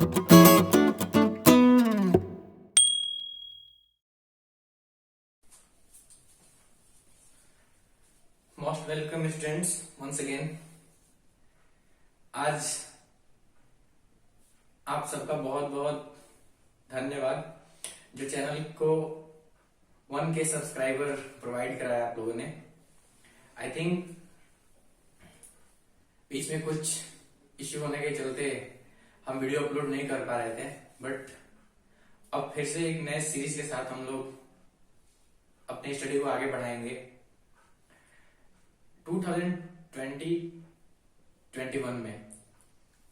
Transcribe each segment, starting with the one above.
Most welcome students once again. आज आप सबका बहुत बहुत धन्यवाद जो चैनल को 1K सब्सक्राइबर प्रोवाइड कराया आप लोगों ने। आई थिंक बीच में कुछ इश्यू होने के चलते हम वीडियो अपलोड नहीं कर पा रहे थे, बट अब फिर से एक नए सीरीज के साथ हम लोग अपनी स्टडी को आगे बढ़ाएंगे। 2020-21 में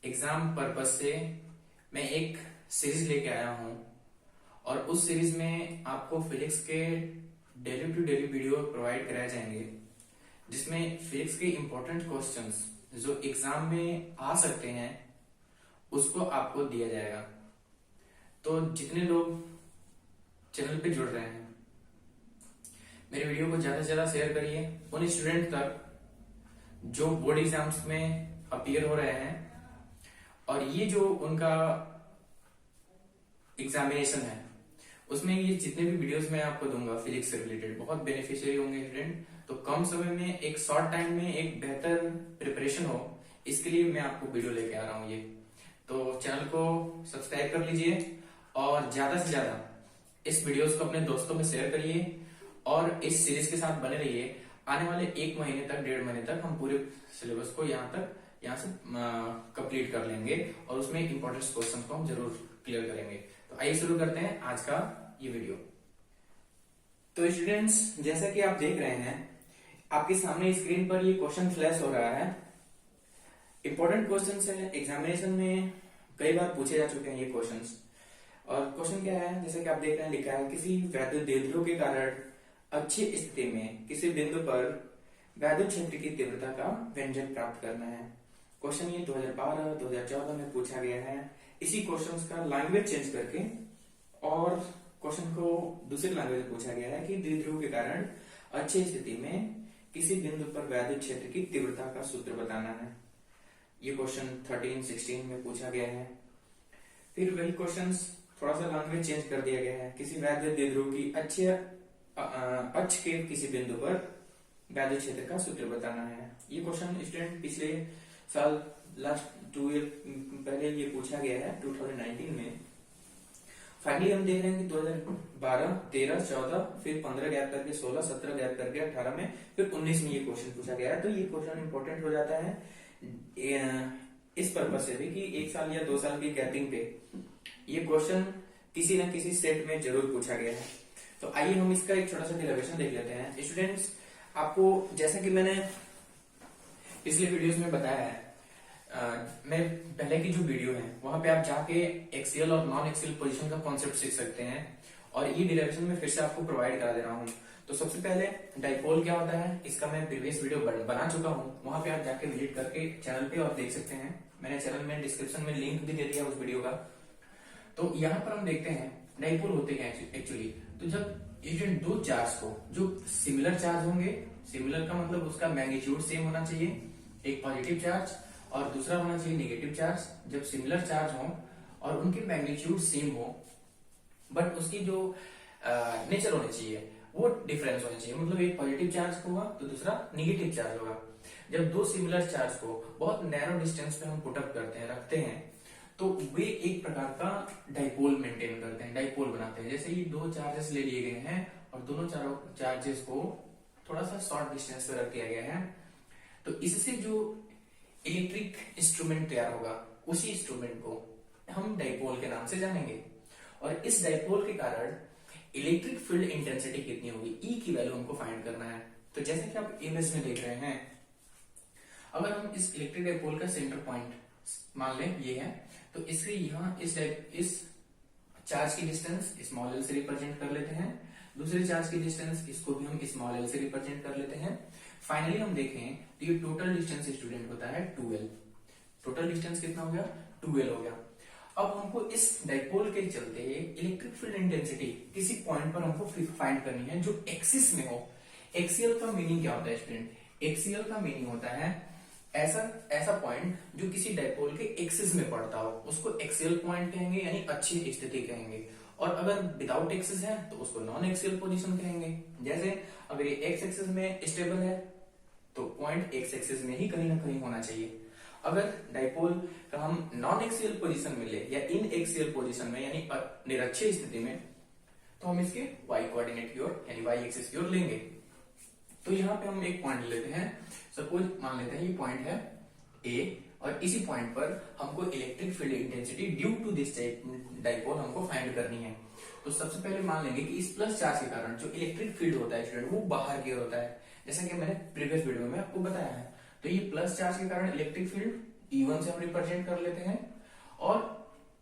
एग्जाम पर्पस से मैं एक सीरीज लेके आया हूं और उस सीरीज में आपको फिजिक्स के daily to daily video provide कराए जाएंगे, जिसमें फिजिक्स के इंपॉर्टेंट क्वेश्चंस जो एग्जाम में आ सकते हैं उसको आपको दिया जाएगा। तो जितने लोग चैनल पे जुड़ रहे हैं, मेरे वीडियो को ज्यादा से ज्यादा शेयर करिए उन स्टूडेंट तक जो बोर्ड एग्जाम्स में अपीयर हो रहे हैं, और ये जो उनका एग्जामिनेशन है उसमें ये जितने भी वीडियोस मैं आपको दूंगा फिजिक्स से रिलेटेड बहुत बेनिफिशियरी होंगे स्टूडेंट। तो कम समय में एक शॉर्ट टाइम में एक बेहतर प्रिपरेशन हो, इसके लिए मैं आपको वीडियो लेके आ रहा हूँ ये। तो चैनल को सब्सक्राइब कर लीजिए और ज्यादा से ज्यादा इस वीडियोस को अपने दोस्तों में शेयर करिए और इस सीरीज के साथ बने रहिए। आने वाले 1 महीने तक 1.5 महीने तक हम पूरे सिलेबस को यहाँ से कंप्लीट कर लेंगे और उसमें इंपॉर्टेंट क्वेश्चन को हम जरूर क्लियर करेंगे। तो आइए शुरू करते हैं आज का ये वीडियो। तो स्टूडेंट्स, जैसा कि आप देख रहे हैं आपके सामने स्क्रीन पर ये क्वेश्चन फ्लैश हो रहा है। इंपॉर्टेंट क्वेश्चन है, एग्जामिनेशन में कई बार पूछे जा चुके हैं ये क्वेश्चंस। और क्वेश्चन क्या है, जैसे कि आप देख रहे हैं लिखा है किसी वैद्युत द्विध्रुव के कारण अच्छी स्थिति में किसी बिंदु पर वैद्युत क्षेत्र की तीव्रता का व्यंजक प्राप्त करना है। क्वेश्चन ये 2012-2014 में पूछा गया है। इसी क्वेश्चन का लैंग्वेज चेंज करके और क्वेश्चन को दूसरे लैंग्वेज में पूछा गया है कि द्विध्रुव के कारण अच्छी स्थिति में किसी बिंदु पर वैद्युत क्षेत्र की तीव्रता का सूत्र बताना है। ये क्वेश्चन 13-16 में पूछा गया है। फिर वही क्वेश्चन थोड़ा सा लैंग्वेज चेंज कर दिया गया है, किसी वैद्युत द्विध्रुव की अक्ष के किसी बिंदु पर वैद्युत क्षेत्र का सूत्र बताना है। ये क्वेश्चन स्टूडेंट पिछले साल लास्ट 2 ईयर पहले ये पूछा गया है 2019 में। फाइनली हम देख रहे हैं कि 2012, 13, 14 फिर 15 गैप करके 16, 17 गैप करके 18 में फिर 19 में ये क्वेश्चन पूछा गया है। तो ये क्वेश्चन इंपॉर्टेंट हो जाता है इस पर्पज से भी कि 1 साल या 2 साल की गैपिंग पे ये क्वेश्चन किसी न किसी सेट में जरूर पूछा गया है। तो आइए हम इसका एक छोटा सा डेरिवेशन देख लेते हैं। स्टूडेंट्स, आपको जैसा कि मैंने पिछले वीडियोस में बताया है, मैं पहले की जो वीडियो है वहां पे आप जाके एक्सियल और नॉन एक्सियल पोजीशन का कॉन्सेप्ट सीख सकते हैं, और ये डेरिवेशन में फिर से आपको प्रोवाइड करा दे रहा हूँ। तो सबसे पहले डाइपोल क्या होता है इसका मैं प्रीवियस वीडियो बना चुका हूँ, वहां पे आप जाके विजिट करके चैनल पे और देख सकते हैं। मैंने चैनल में डिस्क्रिप्शन में लिंक भी दे दिया उस वीडियो का। तो यहाँ पर हम देखते हैं डाइपोल होते हैं एक्चुअली। तो जब ये दो चार्ज को जो सिमिलर चार्ज होंगे, सिमिलर का मतलब उसका मैग्नीट्यूड सेम होना चाहिए, एक पॉजिटिव चार्ज और दूसरा होना चाहिए नेगेटिव चार्ज। जब सिमिलर चार्ज हो और उनके मैग्नीट्यूड सेम हो बट उसकी जो नेचर होनी चाहिए वो डिफरेंस होनी चाहिए, मतलब एक पॉजिटिव चार्ज होगा तो दूसरा नेगेटिव चार्ज होगा। जब दो सिमिलर चार्ज को बहुत नैरो डिस्टेंस पे हम पुटअप करते हैं, रखते हैं, तो वे एक प्रकार का डाइपोल मेंटेन करते हैं, डाइपोल बनाते हैं। जैसे ये 2 चार्जेस ले लिए गए हैं और दोनों चार्जेस को थोड़ा सा शॉर्ट डिस्टेंस पे रख दिया गया है, तो इससे जो इलेक्ट्रिक इंस्ट्रूमेंट तैयार होगा उसी इंस्ट्रूमेंट को हम डाइपोल के नाम से जानेंगे। और इस डाइपोल के कारण इलेक्ट्रिक फील्ड इंटेंसिटी कितनी होगी, ई की वैल्यू हमको फाइंड करना है। तो जैसे कि आप इमेज में देख रहे हैं, अगर हम इस इलेक्ट्रिक डाइपोल का सेंटर पॉइंट मान लें ये है, तो इसके यहाँ इस चार्ज की डिस्टेंस स्मॉल एल से रिप्रेजेंट कर लेते हैं, दूसरे चार्ज की डिस्टेंस इसको भी हम स्मॉल एल से रिप्रेजेंट कर लेते हैं। फाइनली हम देखें तो ये टोटल डिस्टेंस स्टूडेंट होता है 2l। टोटल डिस्टेंस कितना हो गया, 2l हो गया। अब हमको इस डाइपोल के चलते इलेक्ट्रिक फील्ड इंटेंसिटी किसी पॉइंट पर हमको फाइंड करनी है जो एक्सिस में हो। एक्सियल का मीनिंग क्या होता है स्टूडेंट, एक्सियल का मीनिंग होता है ऐसा ऐसा पॉइंट जो किसी डाइपोल के एक्सिस में पड़ता हो उसको एक्सियल पॉइंट कहेंगे, यानी अच्छी स्थिति कहेंगे। और अगर विदाउट एक्सिस है तो उसको नॉन एक्सियल पोजीशन कहेंगे। जैसे अगर ये एक्स एक्सिस में स्टेबल है तो पॉइंट एक्स एक्सिस में ही कहीं ना कहीं होना चाहिए। अगर डाइपोल का हम नॉन एक्सियल पोजीशन में ले या इन एक्सियल पोजीशन में यानी निरक्षीय स्थिति में, तो हम इसके y कोऑर्डिनेट की ओर यानी y एक्सिस की ओर लेंगे। तो यहाँ पे हम एक पॉइंट लेते हैं, सपोज मान लेते हैं ये पॉइंट है A, और इसी पॉइंट पर हमको electric field intensity due to this dipole हमको फाइंड करनी है। तो सबसे पहले मान लेंगे कि इस प्लस चार्ज के कारण जो इलेक्ट्रिक फील्ड होता है स्टूडेंट वो बाहर की ओर होता है, जैसा कि मैंने प्रीवियस वीडियो में आपको बताया है। तो ये प्लस चार्ज के कारण इलेक्ट्रिक फील्ड E1 से हम रिप्रेजेंट कर लेते हैं, और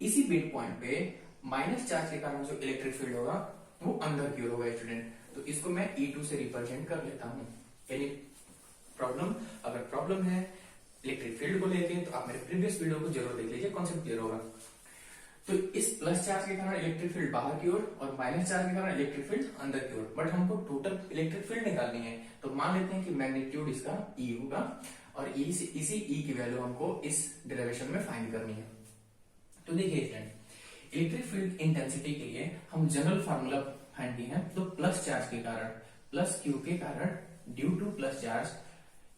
इसी मिड पॉइंट पे माइनस चार्ज के कारण जो इलेक्ट्रिक फील्ड होगा वो अंदर की ओर होगा स्टूडेंट। तो इसको मैं E2 से रिप्रेजेंट कर लेता हूँ। यानी प्रॉब्लम, अगर प्रॉब्लम है इलेक्ट्रिक फील्ड को लेके तो आप मेरे प्रीवियस वीडियो को जरूर देख लीजिए, कॉन्सेप्ट क्लियर होगा। तो इस प्लस चार्ज के कारण इलेक्ट्रिक फील्ड बाहर की ओर और माइनस चार्ज के कारण इलेक्ट्रिक फील्ड अंदर की ओर, बट हमको टोटल इलेक्ट्रिक फील्ड निकालनी है। तो मान लेते हैं कि मैग्नीट्यूड इसका E होगा, और इसी E की वैल्यू हमको इस डेरिवेशन में फाइंड करनी है। तो देखिए स्टूडेंट, इलेक्ट्रिक फील्ड इंटेंसिटी के लिए हम जनरल फार्मूला फाइंड किए हैं। तो प्लस चार्ज के कारण, प्लस Q के कारण due two plus charge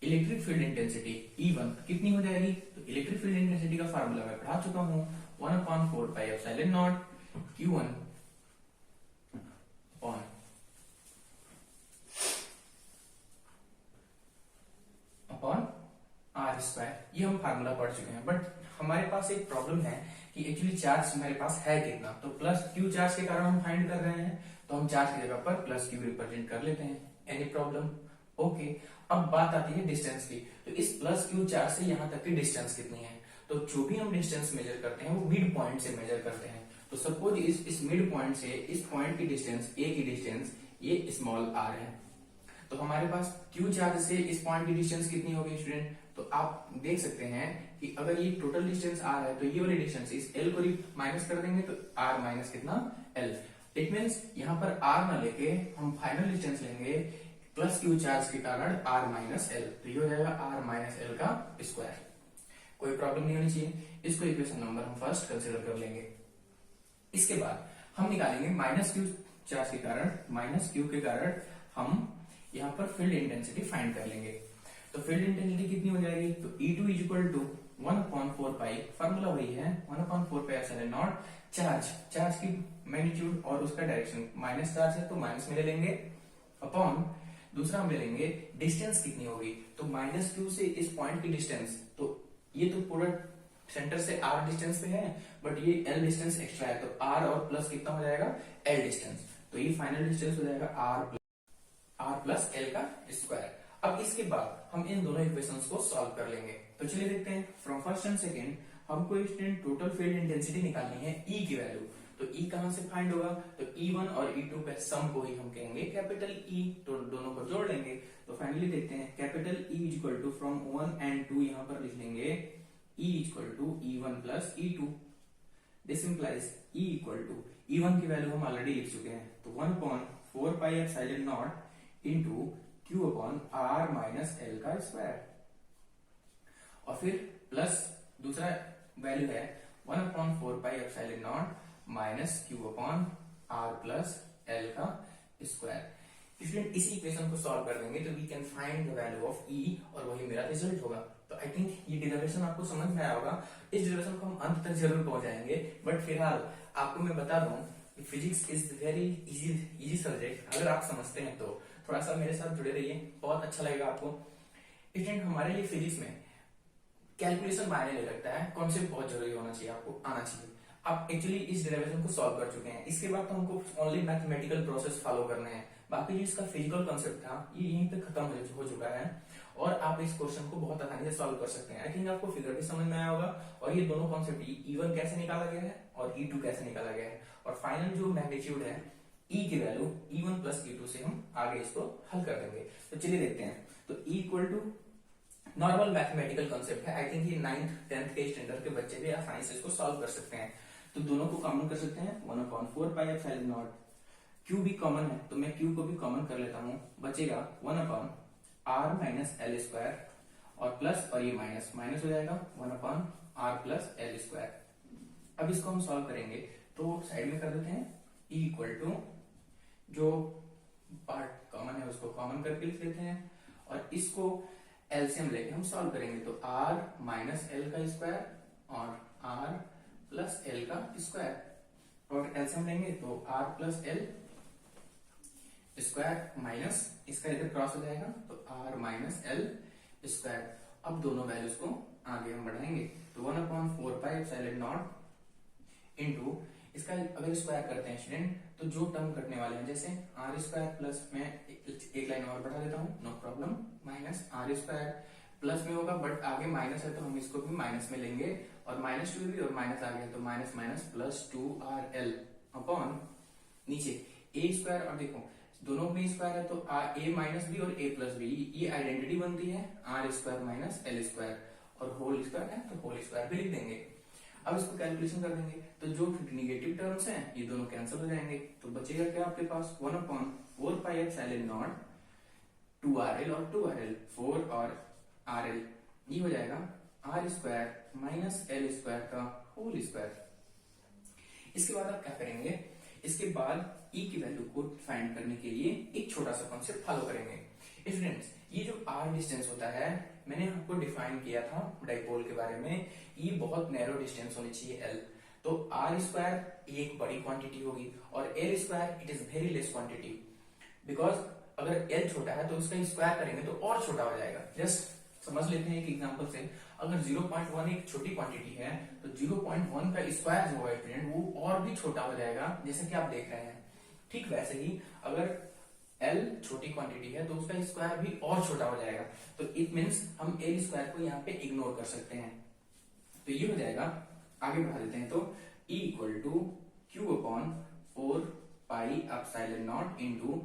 electric field intensity E1 कितनी हो जाएगी? तो इलेक्ट्रिक फील्ड इंटेंसिटी का फार्मूला मैं पढ़ा चुका हूं, 1/4πε0 Q1 अपॉन R²। ये हम फार्मूला पढ़ चुके हैं, बट हमारे पास एक प्रॉब्लम है कि एक्चुअली चार्ज हमारे पास है कितना। तो प्लस Q चार्ज के कारण हम फाइंड कर रहे हैं, तो हम चार्ज की जगह पर प्लस Q रिप्रेजेंट कर लेते हैं। Any problem? ओके। अब बात आती है डिस्टेंस की। तो इस प्लस Q चार्ज से यहाँ तक की डिस्टेंस कितनी है? तो जो भी हम डिस्टेंस मेजर करते हैं वो मिड पॉइंट से मेजर करते हैं। तो सपोज इस मिड पॉइंट से इस पॉइंट की डिस्टेंस, A की डिस्टेंस ये स्मॉल r है। तो हमारे पास Q चार्ज से इस पॉइंट की डिस्टेंस कितनी होगी स्टूडेंट? तो आप देख सकते हैं कि अगर ये टोटल डिस्टेंस r है तो ये वाली डिस्टेंस इस l को माइनस कर देंगे तो r माइनस कितना? l। इट मीन्स यहाँ पर r ना लेके हम फाइनल डिस्टेंस लेंगे प्लस Q चार्ज के कारण r माइनस l, तो ये हो जाएगा r माइनस l का स्क्वायर। कोई प्रॉब्लम नहीं होनी चाहिए। इसको इक्वेशन नंबर हम फर्स्ट कंसिडर कर लेंगे। इसके बाद हम निकालेंगे माइनस Q चार्ज के कारण, माइनस Q के कारण हम यहाँ पर फील्ड इंटेंसिटी फाइंड कर लेंगे। तो फील्ड इंटेंसिटी कितनी हो जाएगी? तो E2 इक्वल टू 1/4π, फार्मूला वही है 1/4πε0 चार्ज की मैग्नीट्यूड और उसका डायरेक्शन, माइनस चार्ज है तो माइनस में ले लेंगे, अपॉन दूसरा हम ले लेंगे डिस्टेंस कितनी होगी। तो माइनस Q से इस पॉइंट की डिस्टेंस, तो ये तो पूरा सेंटर से r डिस्टेंस पे है, बट ये l डिस्टेंस एक्स्ट्रा है, तो r और प्लस कितना हो जाएगा? l distance. तो ये फाइनल डिस्टेंस हो जाएगा r प्लस l का स्क्वायर। अब इसके बाद हम इन दोनों इक्वेशंस को सॉल्व कर लेंगे। तो चलिए देखते हैं। फ्रॉम फर्स्ट एंड सेकंड हमको स्टूडेंट टोटल फील्ड इंटेंसिटी निकालनी है E की वैल्यू। तो E कहां से फाइंड होगा? तो E1 और E2 का सम को ही हम कहेंगे कैपिटल E। तो दोनों को जोड़ लेंगे। तो फाइनली देखते हैं capital E equal to from 1 and 2 यहाँ पर लिख लेंगे E equal to E1 plus E2। This implies E equal to E1 की वैल्यू हम ऑलरेडी लिख चुके हैं, तो 1/4πε0 into Q upon R minus L का स्क्वायर, और फिर प्लस दूसरा वैल्यू है 1/4πε0 minus Q upon R plus L का स्क्वायर। स्टूडेंट इसी इक्वेशन को सॉल्व कर देंगे तो we can find the value of E, और वही मेरा रिजल्ट होगा। तो आई थिंक ये डेरिवेशन आपको समझ में आया होगा। इस डेरिवेशन को हम अंत तक जरूर पहुंचाएंगे, बट फिलहाल आपको मैं बता दूं कि physics is very easy subject. अगर आप समझते हैं तो थोड़ा सा मेरे साथ जुड़े रहिए, बहुत अच्छा लगेगा आपको। स्टूडेंट हमारे लिए फिजिक्स में कैलकुलेशन मायने नहीं रखता है, कॉन्सेप्ट बहुत जरूरी होना चाहिए, आपको आना चाहिए। आप एक्चुअली इस डेरिवेशन को सॉल्व कर चुके हैं, इसके बाद तो हमको ओनली मैथमेटिकल प्रोसेस फॉलो करने हैं। बाकी जो इसका फिजिकल कॉन्सेप्ट था ये यहीं पे खत्म हो चुका है, और आप इस क्वेश्चन को बहुत आसानी से सॉल्व कर सकते हैं। आई थिंक आपको फिगर भी समझ में आया होगा, और ये दोनों कॉन्सेप्ट E1 कैसे निकाला गया है और E2 कैसे निकाला गया है, और फाइनल जो मैग्नीट्यूड है E की वैल्यू E1 प्लस E2 से हम आगे इसको हल कर देंगे। तो चलिए देखते हैं। तो E equal to normal mathematical concept है, आई थिंक ये 9th 10th के स्टैंडर्ड के बच्चे भी आसानी से इसको सॉल्व कर सकते हैं। तो दोनों को कॉमन कर सकते हैं, 1/4πε0। Q भी कॉमन है तो मैं Q को भी कॉमन कर लेता हूं, बचेगा 1/r माइनस L स्क्वायर, और प्लस और ये माइनस माइनस हो जाएगा 1/r+l²। अब इसको हम सॉल्व करेंगे तो साइड में कर देते हैं e इक्वल टू जो पार्ट कॉमन है उसको कॉमन करके लिख लेते हैं और इसको एलसीएम लेके हम सॉल्व करेंगे तो r माइनस एल का स्क्वायर और r प्लस एल का स्क्वायर और एलसीएम लेंगे तो r plus L square minus इसका इधर क्रॉस हो जाएगा तो r माइनस एल स्क्वायर। अब दोनों वैल्यूज को आगे हम बढ़ाएंगे तो 1/4πε0 इंटू इसका अगर स्क्वायर करते हैं स्टूडेंट तो जो टर्म कटने वाले हैं जैसे आर स्क्वायर प्लस में एक लाइन और बढ़ा देता हूँ no problem minus r square plus में होगा बट आगे माइनस है तो हम इसको भी माइनस में लेंगे और -2 भी और माइनस आ गया तो minus minus plus 2rl upon नीचे ए स्क्वायर और देखो दोनों में स्क्वायर है तो a माइनस बी और a प्लस बी ये आइडेंटिटी बनती है r square minus l square और होल स्क्वायर है तो होल स्क्वायर भी लिख देंगे। अब इसको कैलकुलेशन कर देंगे तो जो निगेटिव टर्म्स हैं ये दोनों कैंसिल हो जाएंगे तो बचेगा क्या आपके पास 1/4πε0 2rl और 2rl 4 और rl ये हो जाएगा r square minus l square का होल स्क्वायर। इसके बाद आप क्या करेंगे इसके बाद e की वैल्यू को फाइंड करने के लिए एक छोटा सा कॉन्सेप्ट फॉलो करेंगे। स्टूडेंट्स ये जो r डिस्टेंस होता है मैंने आपको डिफाइन किया था डाइपोल के बारे में ये बहुत नैरो डिस्टेंस होनी चाहिए l तो r स्क्वायर एक बड़ी क्वांटिटी होगी और l square it is very less quantity because अगर l छोटा है तो उसका स्क्वायर करेंगे तो और छोटा हो जाएगा। जस्ट समझ लेते हैं एक एग्जांपल से अगर 0.1 एक छोटी क्वांटिटी है तो 0.1 का स्क्वायर जो है फ्रेंड वो और भी छोटा हो जाएगा जैसे कि आप देख रहे हैं। ठीक वैसे ही अगर L छोटी क्वांटिटी है तो उसका स्क्वायर भी और छोटा हो जाएगा तो इट मींस हम L स्क्वायर को यहाँ पे इग्नोर कर सकते हैं तो ये हो जाएगा। आगे बढ़ा देते हैं तो E equal to Q upon 4πε0 into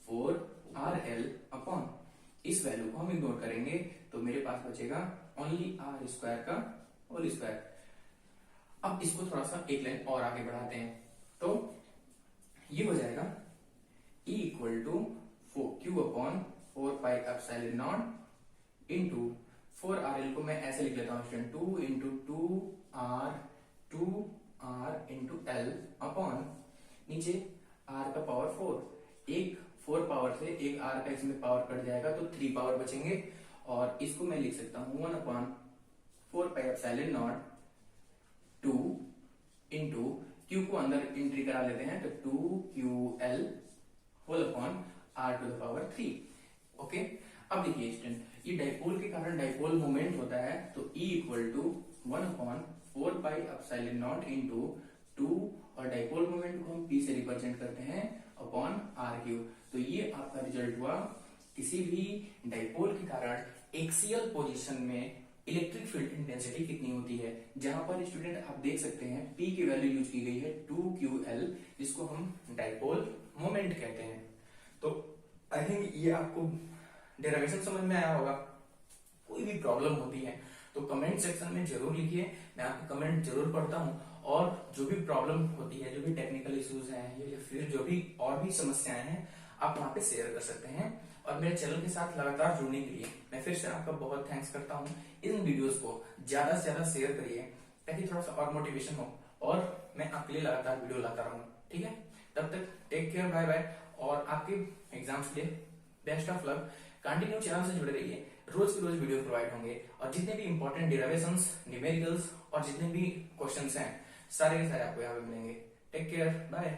4rl upon इस वैल्यू को हम इग्नोर करेंगे तो मेरे पास बचेगा ओनली r स्क्वायर का होल स्क्वायर। अब इसको थोड़ा सा एक लाइन और आगे बढ़ाते हैं तो ये हो जाएगा E equal to Q upon 4πε0 into 4rl को मैं ऐसे लिख लेता हूँ student 2 into 2r into l upon नीचे r का पावर 4 एक 4 पावर से एक r का इसमें पावर कट जाएगा तो 3 पावर बचेंगे और इसको मैं लिख सकता हूँ 1/4πε0 2 इंटू क्यू को अंदर एंट्री करा लेते हैं तो 2ql whole upon r to the power 3। Okay अब देखिए स्टूडेंट ये डाइपोल के कारण डाइपोल मोमेंट होता है तो E इक्वल टू 1/4πε0 इंटू 2 और डाइपोल मोमेंट को हम P से रिप्रेजेंट करते हैं अपॉन r3। तो ये आपका रिजल्ट हुआ किसी भी डाइपोल के कारण एक्सियल पोजीशन में इलेक्ट्रिक फील्ड इंटेंसिटी कितनी होती है। जहां पर स्टूडेंट आप देख सकते हैं P की वैल्यू यूज की गई है 2ql जिसको हम डाइपोल मोमेंट कहते हैं। तो आई थिंक ये आपको डेरिवेशन समझ में आया होगा। कोई भी प्रॉब्लम होती है तो कमेंट सेक्शन में जरूर लिखिए, मैं आपके कमेंट जरूर पढ़ता हूँ और जो भी प्रॉब्लम होती है जो भी टेक्निकल इश्यूज हैं या फिर जो भी और भी समस्याएं हैं आप वहां पे शेयर कर सकते हैं। और मेरे चैनल के साथ लगातार जुड़ने के लिए मैं फिर से आपका बहुत थैंक्स करता हूँ। इन वीडियोस को ज्यादा से ज्यादा शेयर करिए ताकि थोड़ा सा और मोटिवेशन हो और मैं आपके लिए लगातार वीडियो लाता रहूँ। ठीक है, तब तक टेक केयर, बाय बाय और आपके एग्जाम्स के लिए best of luck. Continue channel से जुड़े रहिए, रोज की रोज वीडियो प्रोवाइड होंगे और जितने भी इंपॉर्टेंट डेरिवेशंस, न्यूमेरिकल्स और जितने भी क्वेश्चंस हैं सारे के सारे आपको यहाँ पे मिलेंगे। Take care, bye.